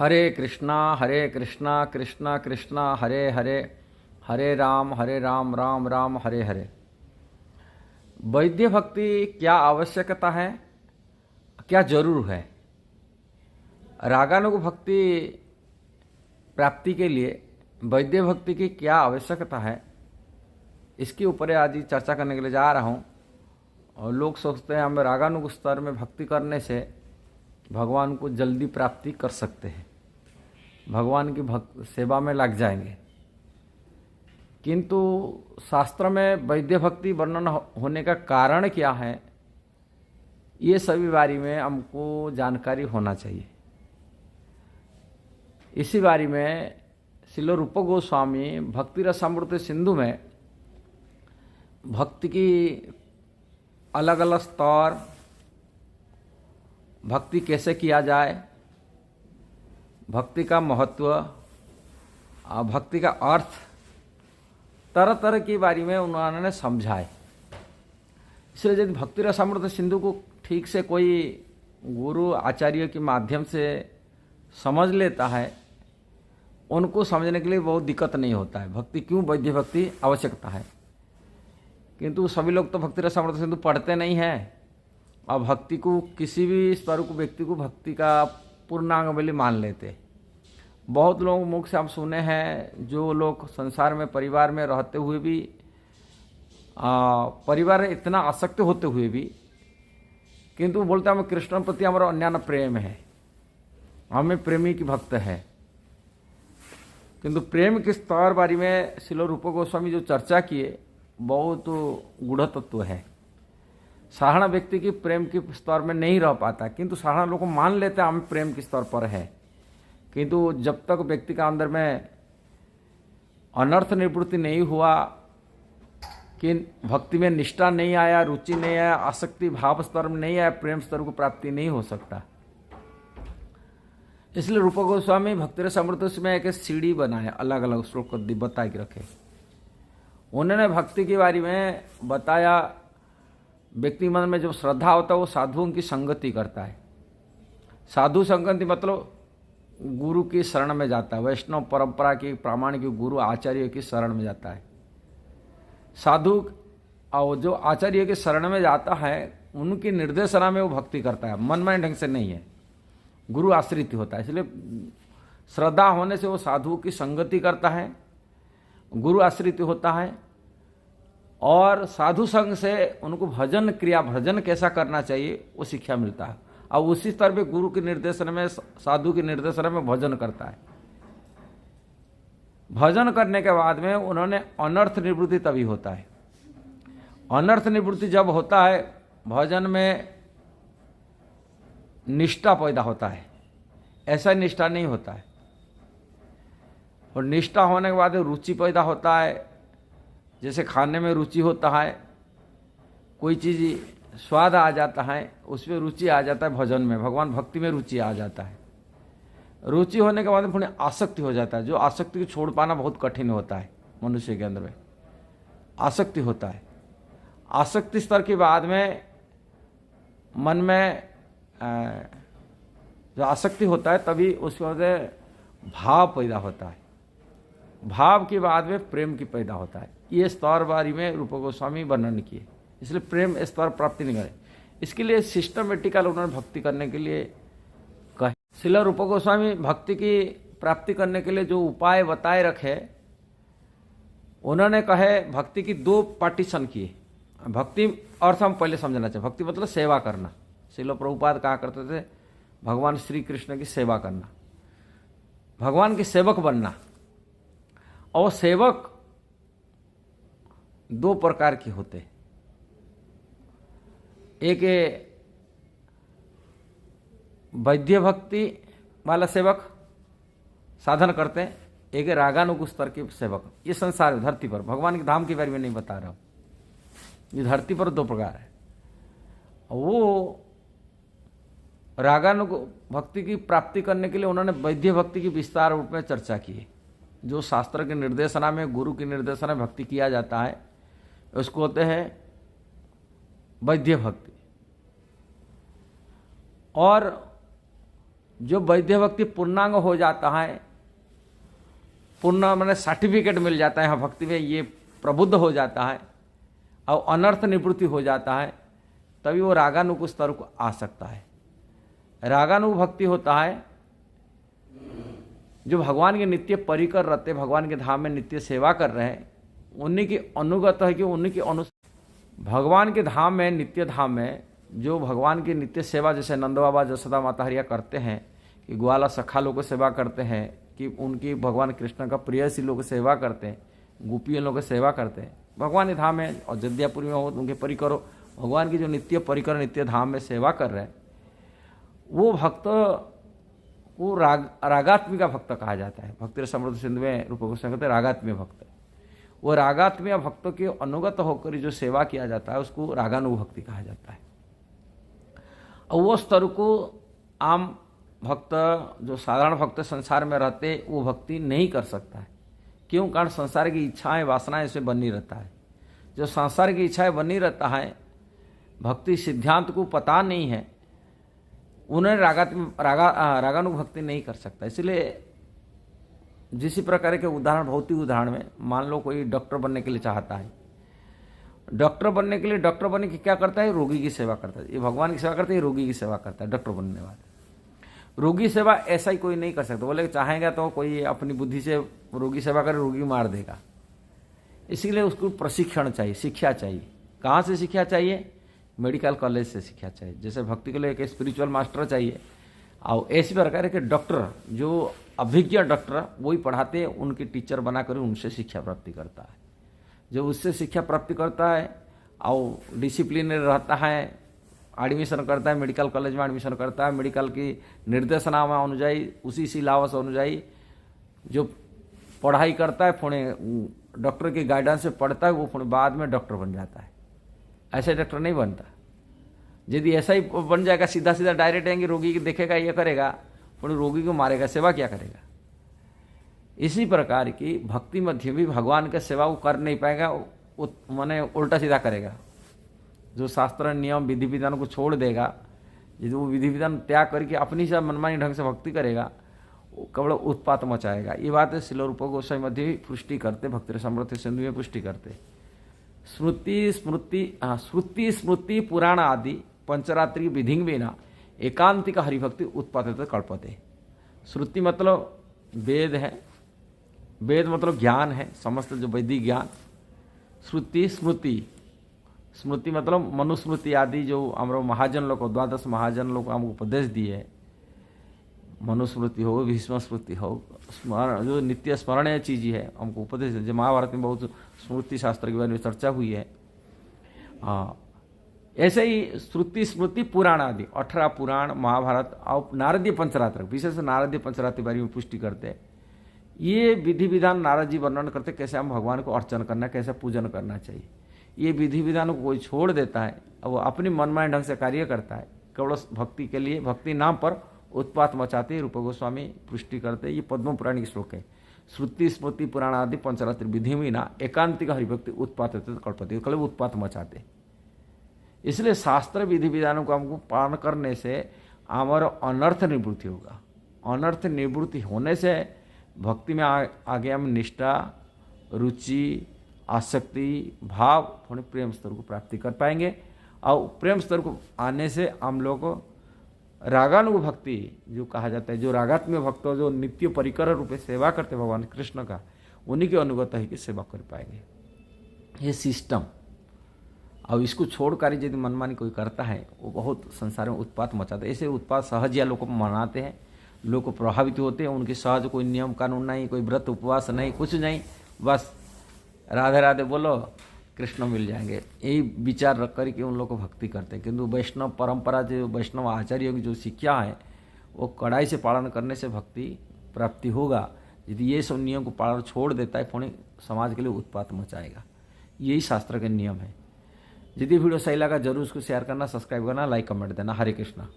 हरे कृष्णा कृष्णा कृष्णा हरे हरे, हरे राम राम राम हरे हरे। वैद्य भक्ति क्या आवश्यकता है, क्या जरूर है? रागानुग भक्ति प्राप्ति के लिए वैद्य भक्ति की क्या आवश्यकता है, इसके ऊपर आज चर्चा करने के लिए जा रहा हूँ। और लोग सोचते हैं हम रागानुग स्तर में भक्ति करने से भगवान को जल्दी प्राप्ति कर सकते हैं, भगवान की सेवा में लग जाएंगे। किंतु शास्त्र में वैद्य भक्ति वर्णन होने का कारण क्या है, ये सभी बारे में हमको जानकारी होना चाहिए। इसी बारे में श्रील रूप गोस्वामी भक्ति रसामृत सिंधु में भक्ति की अलग अलग स्तर, भक्ति कैसे किया जाए, भक्ति का महत्व, भक्ति का अर्थ, तरह तरह की बारे में उन्होंने समझाए। इसलिए यदि भक्ति रसामृत सिंधु को ठीक से कोई गुरु आचार्य के माध्यम से समझ लेता है, उनको समझने के लिए बहुत दिक्कत नहीं होता है भक्ति क्यों वैद्य भक्ति आवश्यकता है। किंतु सभी लोग तो भक्ति रसामृत सिंधु पढ़ते नहीं हैं और भक्ति को किसी भी स्तर को व्यक्ति को भक्ति का पूर्णांग बलि मान लेते। बहुत लोग मुख से हम सुने हैं, जो लोग संसार में परिवार में रहते हुए भी परिवार इतना आसक्त होते हुए भी किंतु बोलते हमें कृष्ण प्रति हमारा अन्यान्य प्रेम है, हमें प्रेमी की भक्त है। किंतु प्रेम के स्तर बारे में श्रील रूप गोस्वामी जो चर्चा किए बहुत गूढ़ तत्व है। साधारण व्यक्ति की प्रेम के स्तर में नहीं रह पाता, किंतु साधारण लोग मान लेते हैं हम प्रेम के स्तर पर है। किंतु जब तक व्यक्ति का अंदर में अनर्थ निवृत्ति नहीं हुआ, कि भक्ति में निष्ठा नहीं आया, रुचि नहीं आया, आसक्ति भाव स्तर में नहीं आया, प्रेम स्तर को प्राप्ति नहीं हो सकता। इसलिए रूप गोस्वामी भक्ति रसामृत में एक सीढ़ी बनाया, अलग अलग श्लोक बता के रखे। उन्होंने भक्ति के बारे में बताया, व्यक्ति मन में जो श्रद्धा होता है वो साधुओं की संगति करता है। साधु संगति मतलब गुरु की शरण में जाता है, वैष्णव परंपरा की प्रामाणिक गुरु आचार्य की शरण में जाता है। साधु और जो आचार्य की शरण में जाता है उनकी निर्देशना में वो भक्ति करता है, मनमानी ढंग से नहीं है, गुरु आश्रित होता है। इसलिए श्रद्धा होने से वो साधुओं की संगति करता है, गुरु आश्रित होता है। और साधु संग से उनको भजन क्रिया, भजन कैसा करना चाहिए वो शिक्षा मिलता है। और उसी स्तर पे गुरु के निर्देशन में, साधु के निर्देशन में भजन करता है। भजन करने के बाद में उन्होंने अनर्थ निवृत्ति तभी होता है। अनर्थ निवृत्ति जब होता है, भजन में निष्ठा पैदा होता है। ऐसा निष्ठा नहीं होता है। और निष्ठा होने के बाद रुचि पैदा होता है। जैसे खाने में रुचि होता है, कोई चीज़ स्वाद आ जाता है, उसमें रुचि आ जाता है, भजन में, भगवान भक्ति में रुचि आ जाता है। रुचि होने के बाद में थोड़ी आसक्ति हो जाता है, जो आसक्ति को छोड़ पाना बहुत कठिन होता है। मनुष्य के अंदर में आसक्ति होता है। आसक्ति स्तर के बाद में मन में जो आसक्ति होता है तभी उसके बाद भाव पैदा होता है। भाव के बाद में प्रेम की पैदा होता है। ये स्तर बारे में रूप गोस्वामी वर्णन किए। इसलिए प्रेम स्तर प्राप्ति नहीं करे, इसके लिए सिस्टमेटिकल उन्होंने भक्ति करने के लिए कहे। श्रील रूप गोस्वामी भक्ति की प्राप्ति करने के लिए जो उपाय बताए रखे, उन्होंने कहे भक्ति की दो पार्टीशन किए। भक्ति अर्थ हम पहले समझना चाहिए। भक्ति मतलब सेवा करना। श्रील प्रभुपाद कहा करते थे भगवान श्री कृष्ण की सेवा करना, भगवान के सेवक बनना। और सेवक दो प्रकार के होते हैं। एक वैद्य भक्ति वाला सेवक साधन करते हैं, एक रागानुग स्तर के सेवक। ये संसार धरती पर, भगवान के धाम के बारे में नहीं बता रहा हूं। ये धरती पर दो प्रकार है। वो रागानुग भक्ति की प्राप्ति करने के लिए उन्होंने वैद्य भक्ति की विस्तार रूप में चर्चा की। जो शास्त्र के निर्देशना में, गुरु की निर्देशना में भक्ति किया जाता है, उसको होते हैं वैद्य भक्ति। और जो वैद्य भक्ति पूर्णांग हो जाता है, पूर्ण मैंने सर्टिफिकेट मिल जाता है हाँ भक्ति में ये प्रबुद्ध हो जाता है और अनर्थ निवृत्ति हो जाता है, तभी वो रागानुग स्तर को आ सकता है। रागानुग भक्ति होता है जो भगवान के नित्य परिकर रहते, भगवान के धाम में नित्य सेवा कर रहे हैं, उन्हीं की अनुगत है कि उन्हीं की भगवान के धाम में, नित्य धाम में जो भगवान की नित्य सेवा, जैसे नंद बाबा जसोदा माता हरिया करते हैं कि ग्वाला सखा लोगों की सेवा करते हैं, कि उनकी भगवान कृष्ण का प्रियसी लोग सेवा करते हैं, गोपियों लोगों की सेवा करते हैं, भगवान के धाम में अयोध्यापुरी में हो उनके परिकर भगवान की जो नित्य परिकर नित्य धाम में सेवा कर रहे हैं, वो भक्त को रागात्मिका भक्त कहा जाता है। भक्ति समृद्ध सिंधु में रूप गोस्वामी कहते हैं रागात्म्य भक्त। वो रागात्म्य भक्तों के अनुगत होकर जो सेवा किया जाता है उसको रागानुग भक्ति कहा जाता है। और वो स्तर को आम भक्त, जो साधारण भक्त संसार में रहते, वो भक्ति नहीं कर सकता है। क्यों? कारण संसार की इच्छाएं वासनाएं इसमें बनी रहता है। जो संसार की इच्छाएं बनी रहता है, भक्ति सिद्धांत को पता नहीं है, उन्हें रागानुग भक्ति नहीं कर सकता। इसलिए जिस प्रकार के उदाहरण, भौतिक उदाहरण में मान लो कोई डॉक्टर बनने के लिए चाहता है, डॉक्टर बनने के लिए डॉक्टर बनने की क्या करता है? रोगी की सेवा करता है। ये भगवान की सेवा करता है, ये रोगी की सेवा करता है डॉक्टर बनने वाले। रोगी सेवा ऐसा ही कोई नहीं कर सकता। बोले चाहेगा तो कोई अपनी बुद्धि से रोगी सेवा करे, रोगी मार देगा। इसीलिए उसको प्रशिक्षण चाहिए, शिक्षा चाहिए। कहाँ से शिक्षा चाहिए? मेडिकल कॉलेज से शिक्षा चाहिए। जैसे भक्ति के लिए एक स्पिरिचुअल मास्टर चाहिए, और ऐसी प्रकार के डॉक्टर, जो अभिज्ञ डॉक्टर वही पढ़ाते हैं, उनके टीचर बनाकर उनसे शिक्षा प्राप्ति करता है। जो उससे शिक्षा प्राप्ति करता है और डिसिप्लिन रहता है, एडमिशन करता है, मेडिकल कॉलेज में एडमिशन करता है, मेडिकल की निर्देशनामा अनुଯାयी, उसी सिलेबस अनुयायी जो पढ़ाई करता है, पुणे डॉक्टर की गाइडेंस से पढ़ता है, वो पुणे बाद में डॉक्टर बन जाता है। ऐसे डॉक्टर नहीं बनता। यदि ऐसा ही बन जाएगा, सीधा सीधा डायरेक्ट आएंगे, रोगी की देखेगा, ये करेगा, पुणे रोगी को मारेगा, सेवा क्या करेगा? इसी प्रकार की भक्ति मध्य भी भगवान का सेवा वो कर नहीं पाएगा, माने उल्टा सीधा करेगा। जो शास्त्र नियम विधि विधान को छोड़ देगा, यदि वो विधि विधान त्याग करके अपनी से मनमानी ढंग से भक्ति करेगा, वो केवल उत्पात मचाएगा। ये बात है श्रील रूप गोस्वामी मध्य भी पुष्टि करते, भक्ति समृद्ध सिंधु में पुष्टि करते। श्रुति स्मृति पुराण आदि पंचरात्रि विधिंग बिना एकांतिक हरिभक्ति उत्पादित कल्पते। श्रुति मतलब वेद है, वेद मतलब ज्ञान है, समस्त जो वैदिक ज्ञान। श्रुति स्मृति, स्मृति मतलब मनुस्मृति आदि जो हमारे महाजन लोग, द्वादश महाजन लोग हमको उपदेश दिए, मनुस्मृति हो, भीष्म स्मृति हो, जो नित्य स्मरणीय चीज है हमको उपदेश है। जो महाभारत में बहुत स्मृति शास्त्र के बारे में चर्चा हुई है। हाँ, ऐसे ही श्रुति स्मृति पुराण आदि 18 पुराण, महाभारत और नारदीय पंचरात्र, विशेष नारदीय पंचरात्र के बारे में पुष्टि करते हैं। ये विधि विधान नारद जी वर्णन करते कैसे हम भगवान को अर्चन करना, कैसे पूजन करना चाहिए। ये विधि विधानों को कोई छोड़ देता है और वो अपनी मनमानी ढंग से कार्य करता है, केवल भक्ति के लिए, भक्ति नाम पर उत्पात मचाते। रूप गोस्वामी पुष्टि करते। ये पद्म पुराण की श्लोक है। श्रुति स्मृति पुराण आदि पंचरात्रि विधि में ना एकांतिक हरिभक्ति उत्पात कल्पते, कल उत्पात मचाते। इसलिए शास्त्र विधि विधानों को हमको पालन करने से हमारा अनर्थ निवृत्ति होगा। अनर्थ निवृत्ति होने से भक्ति में आगे हम निष्ठा, रुचि, आसक्ति, भाव, थोड़े प्रेम स्तर को प्राप्ति कर पाएंगे। और प्रेम स्तर को आने से हम लोग को रागानुग भक्ति जो कहा जाता है, जो रागात्म्य भक्त जो नित्य परिकर रूप सेवा करते भगवान कृष्ण का, उन्हीं के अनुगत ही की सेवा कर पाएंगे। ये सिस्टम। और इसको छोड़कर यदि मनमानी कोई करता है, वो बहुत संसार में उत्पात मचाता है। ऐसे उत्पात सहज या लोग मनाते हैं, लोग को प्रभावित होते हैं। उनके सहज कोई नियम कानून नहीं, कोई व्रत उपवास नहीं, कुछ नहीं, बस राधे राधे बोलो, कृष्ण मिल जाएंगे, यही विचार रख कर के उन लोग को भक्ति करते हैं। किंतु वैष्णव परंपरा, जो वैष्णव आचार्यों की जो शिक्षा है, वो कड़ाई से पालन करने से भक्ति प्राप्ति होगा। यदि ये सब नियम को पालन छोड़ देता है, पुणे समाज के लिए उत्पात मचाएगा। यही शास्त्र के नियम है। यदि वीडियो सही लगा जरूर उसको शेयर करना, सब्सक्राइब करना, लाइक कमेंट देना। हरे कृष्णा।